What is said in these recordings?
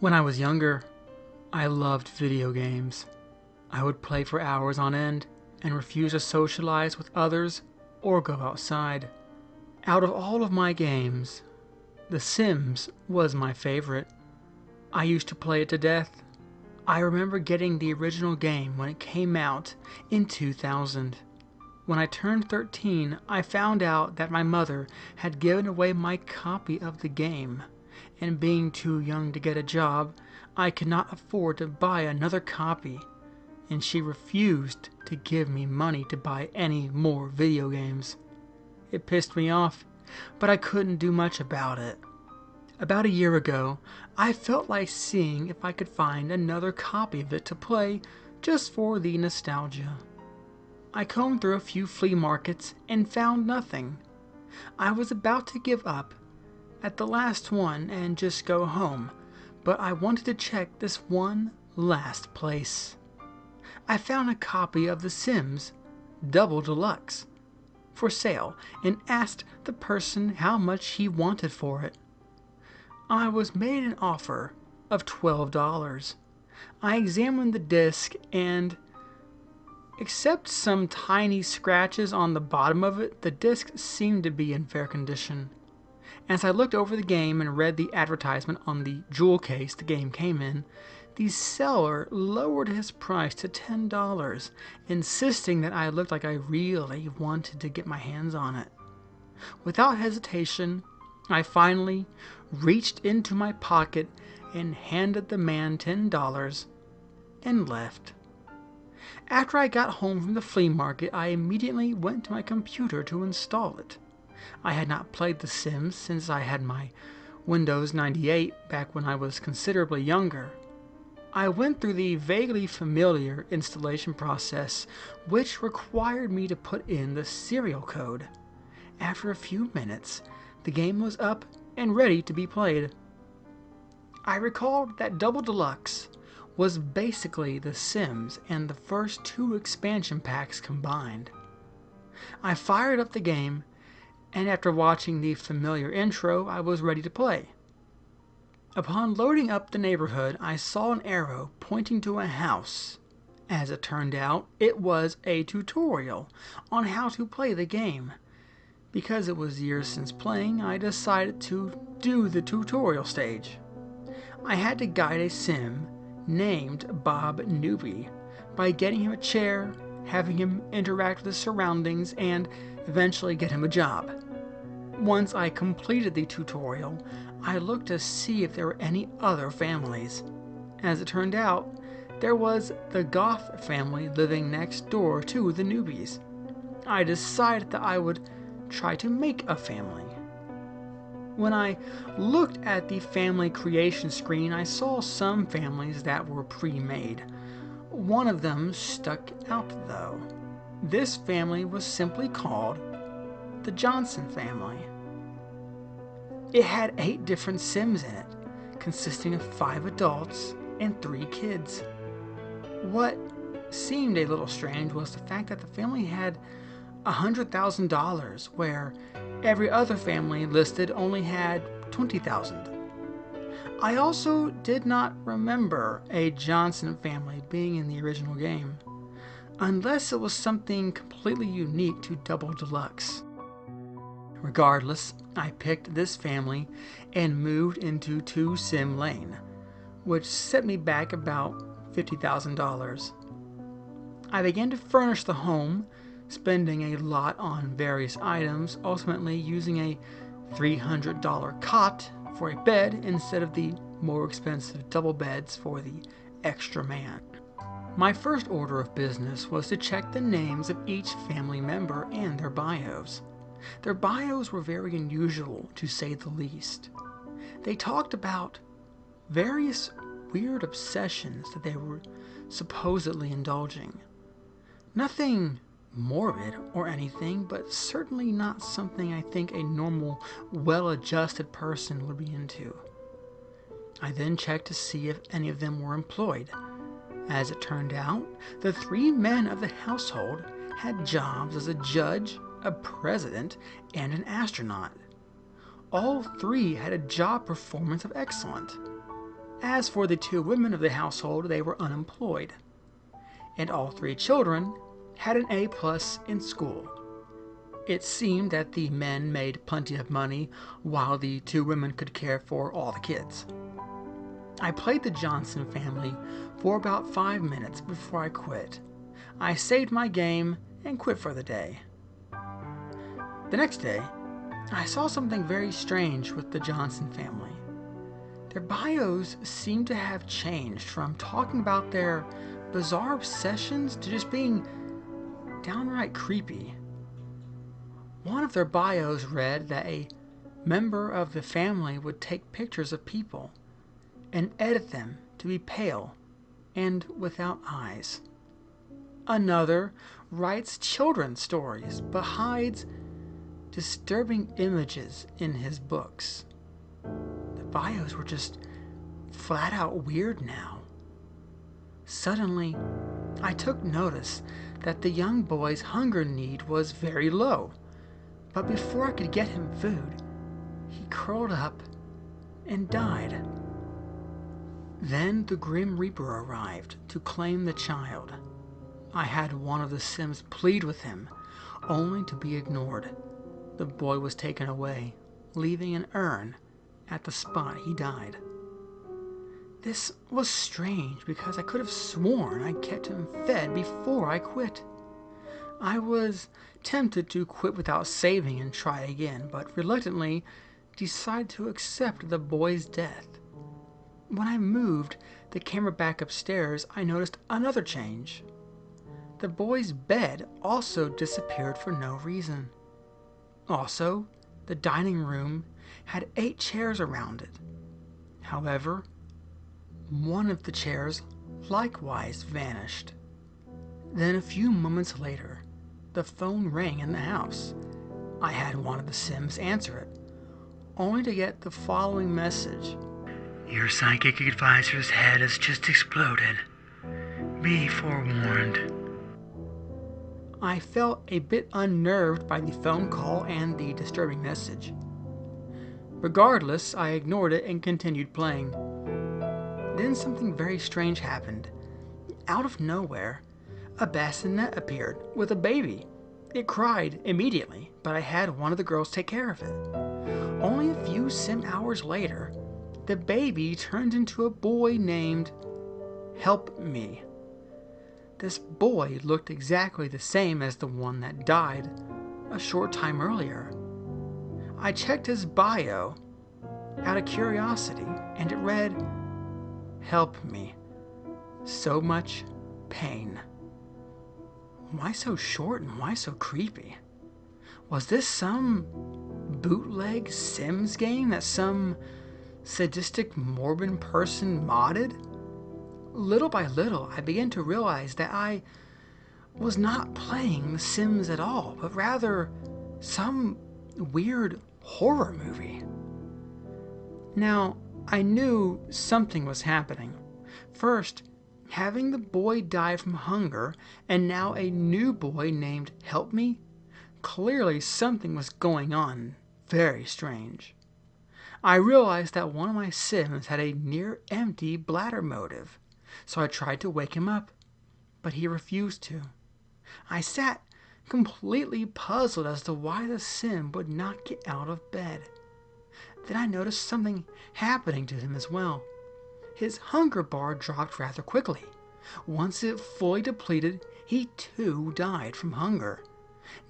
When I was younger, I loved video games. I would play for hours on end and refuse to socialize with others or go outside. Out of all of my games, The Sims was my favorite. I used to play it to death. I remember getting the original game when it came out in 2000. When I turned 13, I found out that my mother had given away my copy of the game, and being too young to get a job, I could not afford to buy another copy, and she refused to give me money to buy any more video games. It pissed me off, but I couldn't do much about it. About a year ago, I felt like seeing if I could find another copy of it to play just for the nostalgia. I combed through a few flea markets and found nothing. I was about to give up at the last one and just go home, but I wanted to check this one last place. I found a copy of The Sims Double Deluxe for sale and asked the person how much he wanted for it. I was made an offer of $12. I examined the disc and, except some tiny scratches on the bottom of it, the disc seemed to be in fair condition. As I looked over the game and read the advertisement on the jewel case the game came in, the seller lowered his price to $10, insisting that I looked like I really wanted to get my hands on it. Without hesitation, I finally reached into my pocket and handed the man $10 and left. After I got home from the flea market, I immediately went to my computer to install it. I had not played The Sims since I had my Windows 98 back when I was considerably younger. I went through the vaguely familiar installation process, which required me to put in the serial code. After a few minutes, the game was up and ready to be played. I recalled that Double Deluxe was basically The Sims and the first two expansion packs combined. I fired up the game, and after watching the familiar intro, I was ready to play. Upon loading up the neighborhood, I saw an arrow pointing to a house. As it turned out, it was a tutorial on how to play the game. Because it was years since playing, I decided to do the tutorial stage. I had to guide a sim named Bob Newbie by getting him a chair, having him interact with his surroundings, and eventually get him a job. Once I completed the tutorial, I looked to see if there were any other families. As it turned out, there was the Goth family living next door to the newbies. I decided that I would try to make a family. When I looked at the family creation screen, I saw some families that were pre-made. One of them stuck out though. This family was simply called the Johnson family. It had 8 different Sims in it, consisting of 5 adults and 3 kids. What seemed a little strange was the fact that the family had $100,000, where every other family listed only had $20,000. I also did not remember a Johnson family being in the original game, unless it was something completely unique to Double Deluxe. Regardless, I picked this family and moved into 2 Sim Lane, which set me back about $50,000. I began to furnish the home, spending a lot on various items, ultimately using a $300 cot for a bed instead of the more expensive double beds for the extra man. My first order of business was to check the names of each family member and their bios. Their bios were very unusual, to say the least. They talked about various weird obsessions that they were supposedly indulging. Nothing morbid or anything, but certainly not something I think a normal, well-adjusted person would be into. I then checked to see if any of them were employed. As it turned out, the 3 men of the household had jobs as a judge, a president, and an astronaut. All 3 had a job performance of excellent. As for the 2 women of the household, they were unemployed, and all 3 children had an A+ in school. It seemed that the men made plenty of money while the 2 women could care for all the kids. I played the Johnson family for about 5 minutes before I quit. I saved my game and quit for the day. The next day, I saw something very strange with the Johnson family. Their bios seemed to have changed from talking about their bizarre obsessions to just being downright creepy. One of their bios read that a member of the family would take pictures of people and edit them to be pale and without eyes. Another writes children's stories but hides disturbing images in his books. The bios were just flat out weird now. Suddenly, I took notice that the young boy's hunger need was very low, but before I could get him food, he curled up and died. Then the Grim Reaper arrived to claim the child. I had one of the Sims plead with him, only to be ignored. The boy was taken away, leaving an urn at the spot he died. This was strange because I could have sworn I kept him fed before I quit. I was tempted to quit without saving and try again, but reluctantly decided to accept the boy's death. When I moved the camera back upstairs, I noticed another change. The boy's bed also disappeared for no reason. Also, the dining room had 8 chairs around it. However, one of the chairs likewise vanished. Then a few moments later, the phone rang in the house. I had one of the Sims answer it, only to get the following message. Your psychic advisor's head has just exploded. Be forewarned. I felt a bit unnerved by the phone call and the disturbing message. Regardless, I ignored it and continued playing. Then something very strange happened. Out of nowhere, a bassinet appeared with a baby. It cried immediately, but I had one of the girls take care of it. Only a few sim hours later, the baby turned into a boy named Help Me. This boy looked exactly the same as the one that died a short time earlier. I checked his bio out of curiosity, and it read, Help me. So much pain. Why so short and why so creepy? Was this some bootleg Sims game that some sadistic morbid person modded? Little by little, I began to realize that I was not playing The Sims at all, but rather some weird horror movie. Now, I knew something was happening. First, having the boy die from hunger, and now a new boy named Help Me. Clearly something was going on very strange. I realized that one of my Sims had a near-empty bladder motive, so I tried to wake him up, but he refused to. I sat completely puzzled as to why the Sim would not get out of bed. Then I noticed something happening to him as well. His hunger bar dropped rather quickly. Once it fully depleted, he too died from hunger.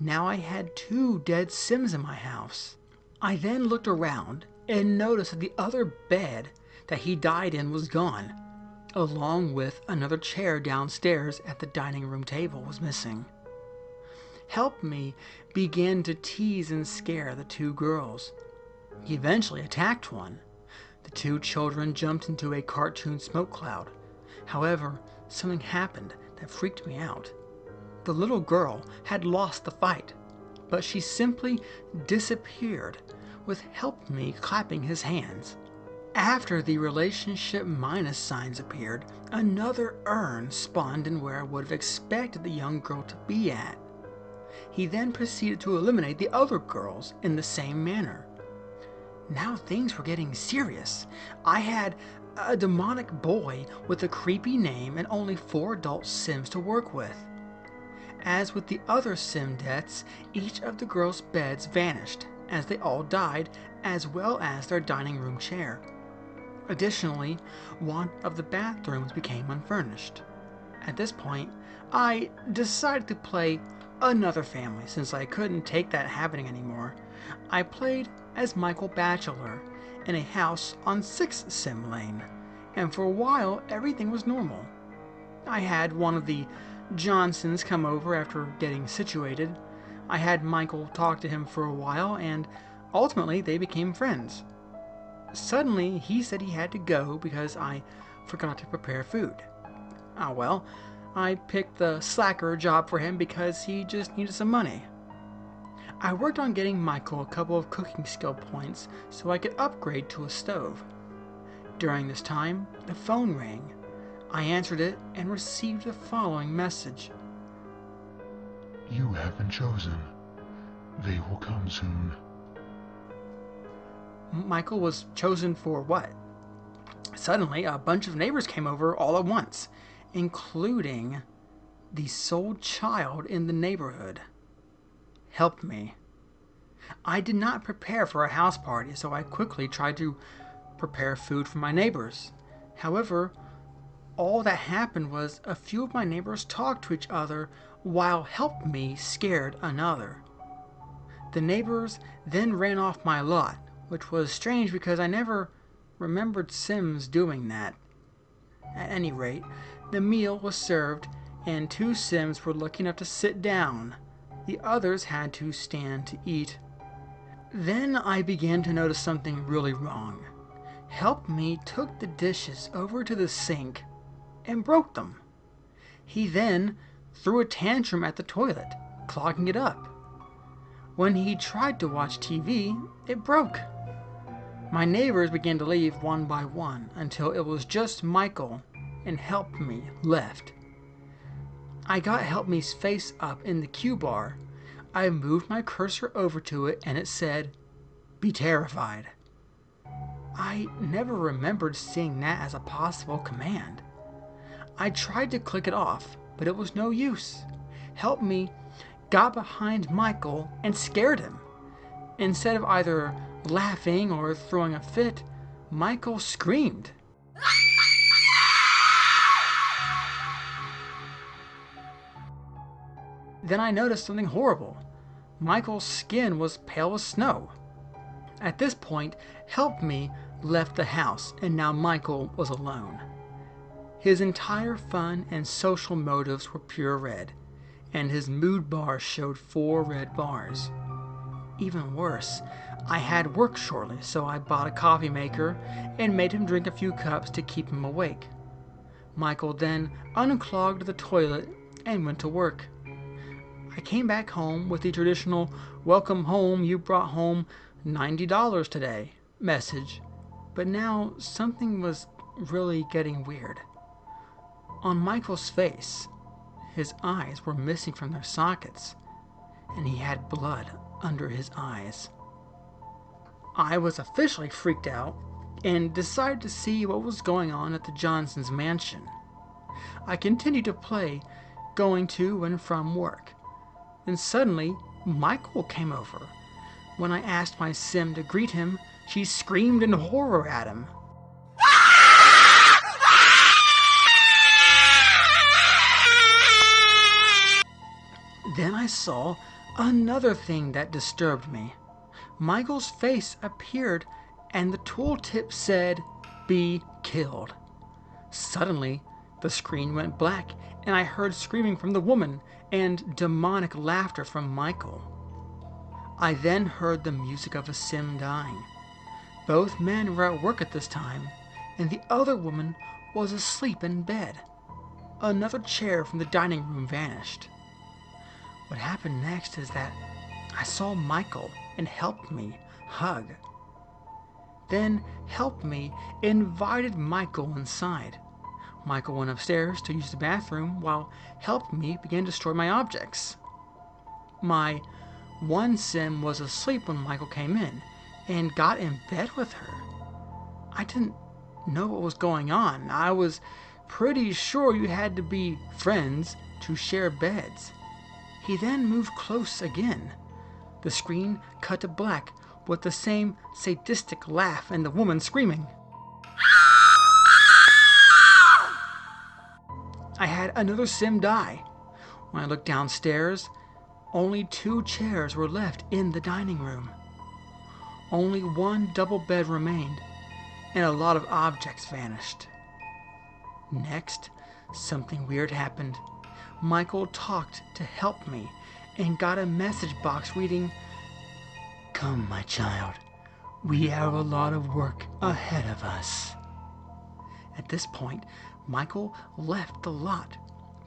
Now I had 2 dead Sims in my house. I then looked around and noticed that the other bed that he died in was gone, along with another chair downstairs at the dining room table was missing. Help Me began to tease and scare the 2 girls. He eventually attacked one. The 2 children jumped into a cartoon smoke cloud. However, something happened that freaked me out. The little girl had lost the fight, but she simply disappeared, with Help Me clapping his hands. After the relationship minus signs appeared, another urn spawned in where I would have expected the young girl to be at. He then proceeded to eliminate the other girls in the same manner. Now things were getting serious. I had a demonic boy with a creepy name and only 4 adult Sims to work with. As with the other Sim deaths, each of the girls' beds vanished, as they all died, as well as their dining room chair. Additionally, one of the bathrooms became unfurnished. At this point, I decided to play another family since I couldn't take that happening anymore. I played as Michael Bachelor in a house on 6th Sim Lane, and for a while everything was normal. I had one of the Johnsons come over after getting situated. I had Michael talk to him for a while, and ultimately they became friends. Suddenly, he said he had to go because I forgot to prepare food. Well, I picked the slacker job for him because he just needed some money. I worked on getting Michael a couple of cooking skill points so I could upgrade to a stove. During this time, the phone rang. I answered it and received the following message. You have been chosen. They will come soon. Michael was chosen for what? Suddenly, a bunch of neighbors came over all at once, including the sole child in the neighborhood. Help me. I did not prepare for a house party, so I quickly tried to prepare food for my neighbors. However, all that happened was a few of my neighbors talked to each other while Help Me scared another. The neighbors then ran off my lot, which was strange because I never remembered Sims doing that. At any rate, the meal was served and 2 Sims were lucky enough to sit down. The others had to stand to eat. Then I began to notice something really wrong. Help Me took the dishes over to the sink and broke them. He then threw a tantrum at the toilet, clogging it up. When he tried to watch TV, it broke. My neighbors began to leave one by one until it was just Michael and Help Me left. I got Help Me's face up in the cue bar. I moved my cursor over to it and it said, "Be terrified." I never remembered seeing that as a possible command. I tried to click it off, but it was no use. Help Me got behind Michael and scared him. Instead of either laughing or throwing a fit, Michael screamed. Then I noticed something horrible. Michael's skin was pale as snow. At this point, Help Me left the house, and now Michael was alone. His entire fun and social motives were pure red, and his mood bar showed 4 red bars. Even worse, I had work shortly, so I bought a coffee maker and made him drink a few cups to keep him awake. Michael then unclogged the toilet and went to work. I came back home with the traditional "Welcome home, you brought home $90 today" message, but now something was really getting weird. On Michael's face, his eyes were missing from their sockets, and he had blood under his eyes. I was officially freaked out and decided to see what was going on at the Johnsons' mansion. I continued to play, going to and from work. Then suddenly, Michael came over. When I asked my Sim to greet him, she screamed in horror at him. Then I saw another thing that disturbed me. Michael's face appeared and the tooltip said, "Be killed." Suddenly, the screen went black and I heard screaming from the woman and demonic laughter from Michael. I then heard the music of a Sim dying. Both men were at work at this time, and the other woman was asleep in bed. Another chair from the dining room vanished. What happened next is that I saw Michael and Help Me hug. Then Help Me invited Michael inside. Michael went upstairs to use the bathroom while Help Me began to destroy my objects. My one Sim was asleep when Michael came in and got in bed with her. I didn't know what was going on. I was pretty sure you had to be friends to share beds. He then moved close again. The screen cut to black with the same sadistic laugh and the woman screaming. I had another sim die. When I looked downstairs, only 2 chairs were left in the dining room. Only 1 double bed remained, and a lot of objects vanished. Next, something weird happened. Michael talked to help me and got a message box reading, "Come, my child, we have a lot of work ahead of us." At this point, Michael left the lot,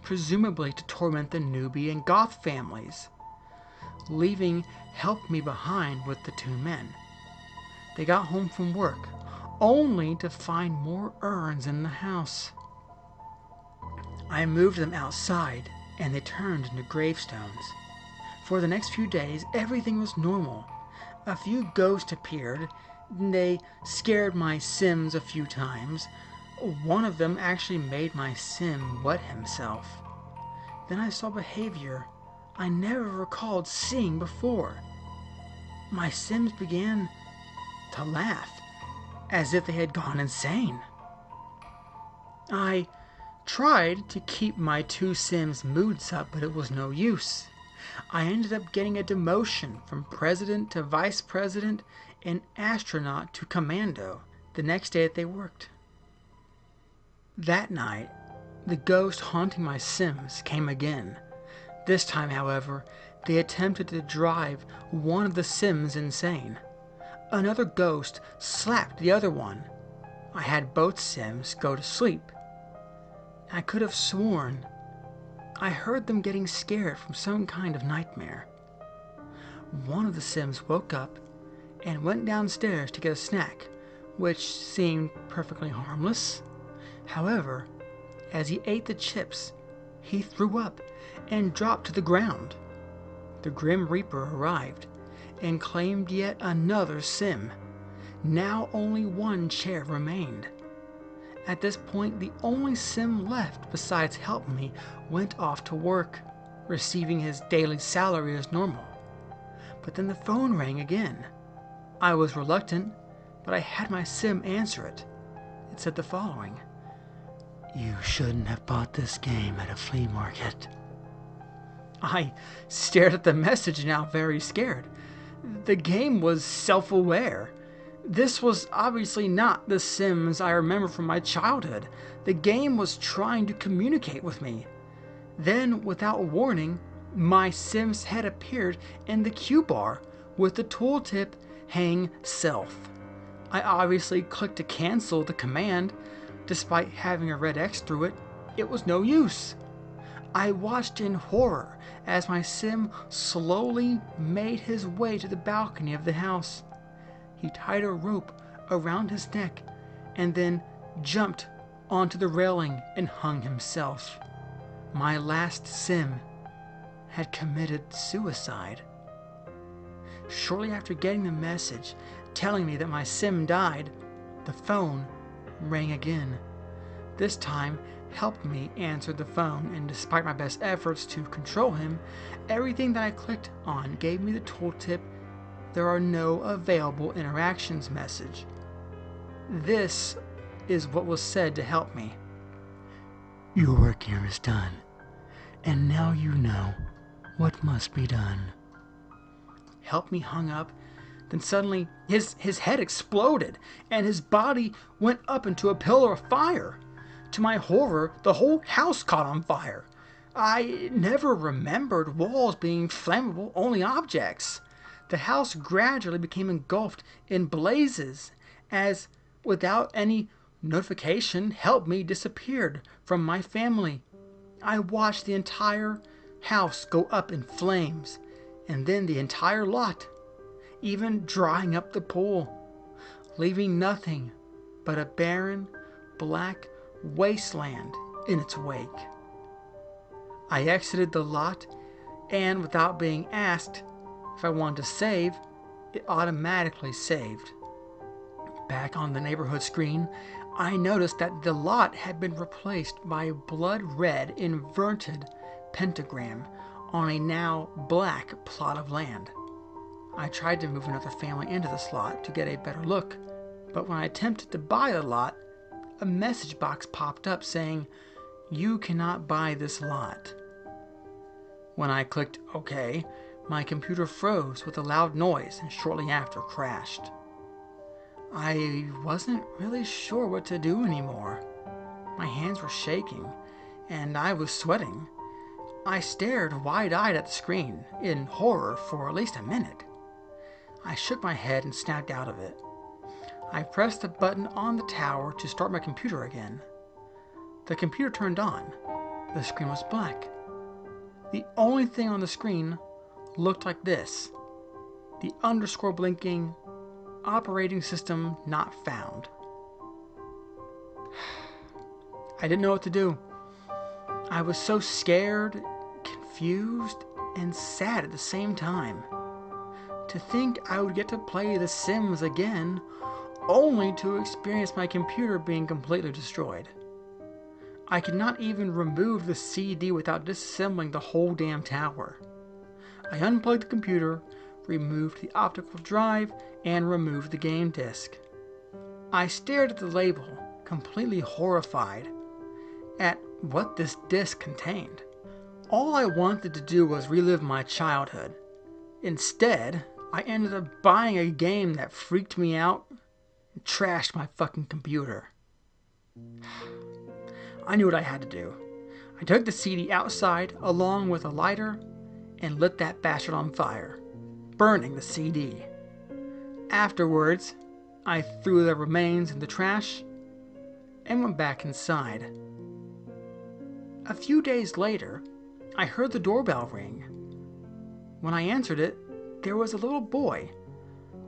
presumably to torment the newbie and goth families. Leaving helped me behind with the 2 men. They got home from work, only to find more urns in the house. I moved them outside, and they turned into gravestones. For the next few days, everything was normal. A few ghosts appeared. They scared my Sims a few times. One of them actually made my Sim wet himself. Then I saw behavior I never recalled seeing before. My Sims began to laugh, as if they had gone insane. I tried to keep my 2 Sims' moods up, but it was no use. I ended up getting a demotion from president to vice president and astronaut to commando the next day that they worked. That night, the ghost haunting my Sims came again. This time, however, they attempted to drive one of the Sims insane. Another ghost slapped the other one. I had both Sims go to sleep. I could have sworn I heard them getting scared from some kind of nightmare. One of the Sims woke up and went downstairs to get a snack, which seemed perfectly harmless. However, as he ate the chips, he threw up and dropped to the ground. The Grim Reaper arrived and claimed yet another Sim. Now only 1 chair remained. At this point, the only Sim left besides help me went off to work, receiving his daily salary as normal. But then the phone rang again. I was reluctant, but I had my Sim answer it. It said the following: "You shouldn't have bought this game at a flea market." I stared at the message, now very scared. The game was self-aware. This was obviously not the Sims I remember from my childhood. The game was trying to communicate with me. Then, without warning, my Sim's head appeared in the Q bar with the tooltip "Hang Self." I obviously clicked to cancel the command. Despite having a red X through it, it was no use. I watched in horror as my Sim slowly made his way to the balcony of the house. He tied a rope around his neck and then jumped onto the railing and hung himself. My last Sim had committed suicide. Shortly after getting the message telling me that my Sim died, the phone rang again. This time, Help Me answered the phone, and despite my best efforts to control him, everything that I clicked on gave me the tooltip "There are no available interactions" message. This is what was said to help me. "Your work here is done, and now you know what must be done." Help Me hung up. Then suddenly his head exploded and his body went up into a pillar of fire. To my horror, the whole house caught on fire. I never remembered walls being flammable, only objects. The house gradually became engulfed in blazes as, without any notification, Help Me disappeared from my family. I watched the entire house go up in flames, and then the entire lot, even drying up the pool, leaving nothing but a barren, black wasteland in its wake. I exited the lot, and without being asked if I wanted to save, it automatically saved. Back on the neighborhood screen, I noticed that the lot had been replaced by a blood red inverted pentagram on a now black plot of land. I tried to move another family into the slot to get a better look, but when I attempted to buy the lot, a message box popped up saying, "You cannot buy this lot." When I clicked OK, my computer froze with a loud noise and shortly after crashed. I wasn't really sure what to do anymore. My hands were shaking, and I was sweating. I stared wide-eyed at the screen, in horror for at least a minute. I shook my head and snapped out of it. I pressed the button on the tower to start my computer again. The computer turned on. The screen was black. The only thing on the screen looked like this: the underscore blinking, operating system not found. I didn't know what to do. I was so scared, confused, and sad at the same time. To think I would get to play The Sims again, only to experience my computer being completely destroyed. I could not even remove the CD without disassembling the whole damn tower. I unplugged the computer, removed the optical drive, and removed the game disc. I stared at the label, completely horrified at what this disc contained. All I wanted to do was relive my childhood. Instead, I ended up buying a game that freaked me out and trashed my fucking computer. I knew what I had to do. I took the CD outside along with a lighter and lit that bastard on fire, burning the CD. Afterwards, I threw the remains in the trash and went back inside. A few days later, I heard the doorbell ring. When I answered it, there was a little boy.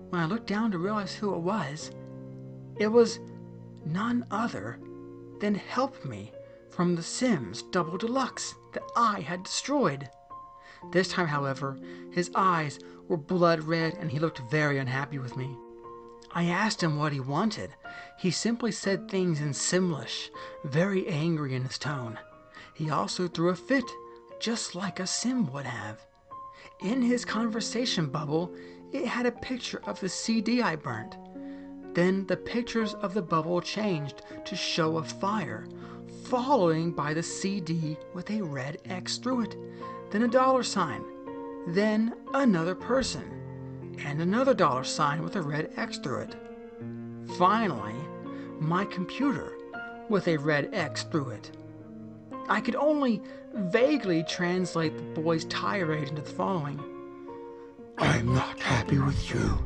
When I looked down to realize who it was none other than Help Me from The Sims Double Deluxe that I had destroyed. This time, however, his eyes were blood red and he looked very unhappy with me. I asked him what he wanted. He simply said things in Simlish, very angry in his tone. He also threw a fit, just like a Sim would have. In his conversation bubble, it had a picture of the CD I burnt. Then the pictures of the bubble changed to show a fire, following by the CD with a red X through it, then a $sign, then another person, and another $sign with a red X through it. Finally, my computer with a red X through it. I could only vaguely translate the boy's tirade into the following. I'm not happy with you.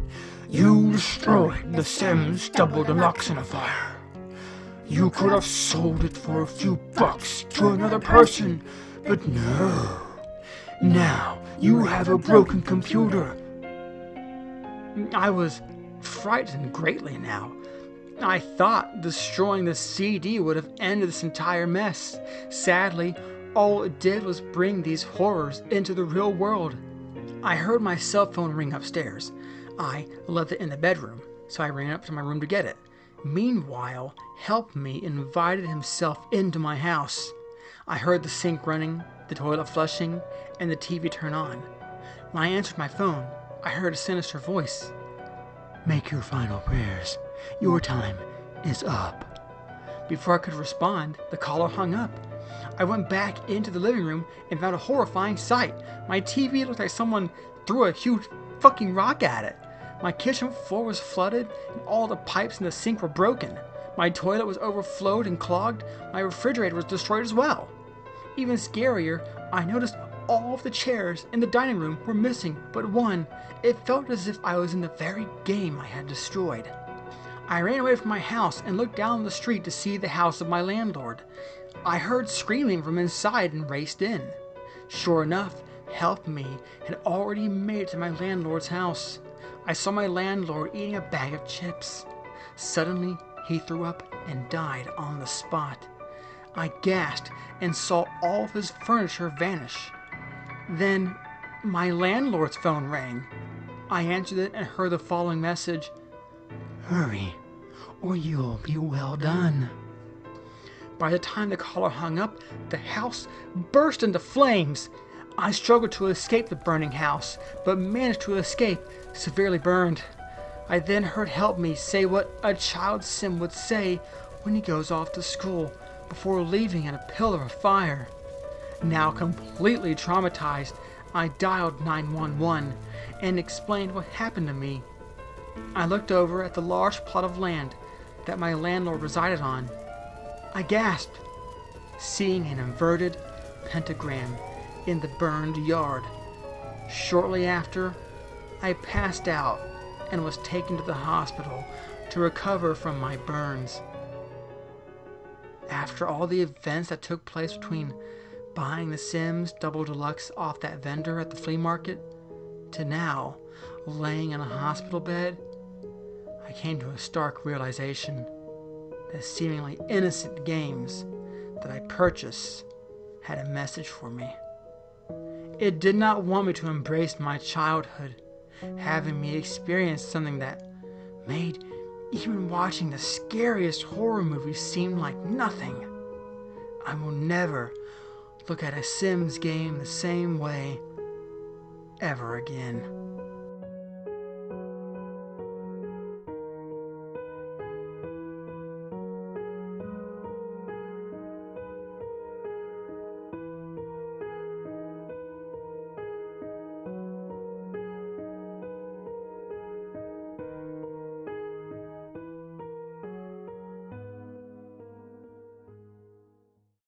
You destroyed The Sims Double Deluxe in a fire. You could have sold it for a few bucks to another person, but no. Now you have a broken computer. I was frightened greatly now. I thought destroying the CD would have ended this entire mess. Sadly, all it did was bring these horrors into the real world. I heard my cell phone ring upstairs. I left it in the bedroom, so I ran up to my room to get it. Meanwhile, Help Me invited himself into my house. I heard the sink running, the toilet flushing, and the TV turn on. When I answered my phone, I heard a sinister voice. Make your final prayers. Your time is up. Before I could respond, the caller hung up. I went back into the living room and found a horrifying sight. My TV looked like someone threw a huge fucking rock at it. My kitchen floor was flooded and all the pipes in the sink were broken. My toilet was overflowed and clogged. My refrigerator was destroyed as well. Even scarier, I noticed all of the chairs in the dining room were missing but one. It felt as if I was in the very game I had destroyed. I ran away from my house and looked down the street to see the house of my landlord. I heard screaming from inside and raced in. Sure enough, Help Me had already made it to my landlord's house. I saw my landlord eating a bag of chips. Suddenly, he threw up and died on the spot. I gasped and saw all of his furniture vanish. Then, my landlord's phone rang. I answered it and heard the following message. Hurry. or you'll be well done." By the time the caller hung up, the house burst into flames. I struggled to escape the burning house, but managed to escape severely burned. I then heard Help Me say what a child sim would say when he goes off to school before leaving in a pillar of fire. Now completely traumatized, I dialed 911 and explained what happened to me. I looked over at the large plot of land that my landlord resided on. I gasped, seeing an inverted pentagram in the burned yard. Shortly after, I passed out and was taken to the hospital to recover from my burns. After all the events that took place between buying the Sims Double Deluxe off that vendor at the flea market to now laying in a hospital bed, I came to a stark realization that seemingly innocent games that I purchased had a message for me. It did not want me to embrace my childhood, having me experience something that made even watching the scariest horror movies seem like nothing. I will never look at a Sims game the same way ever again.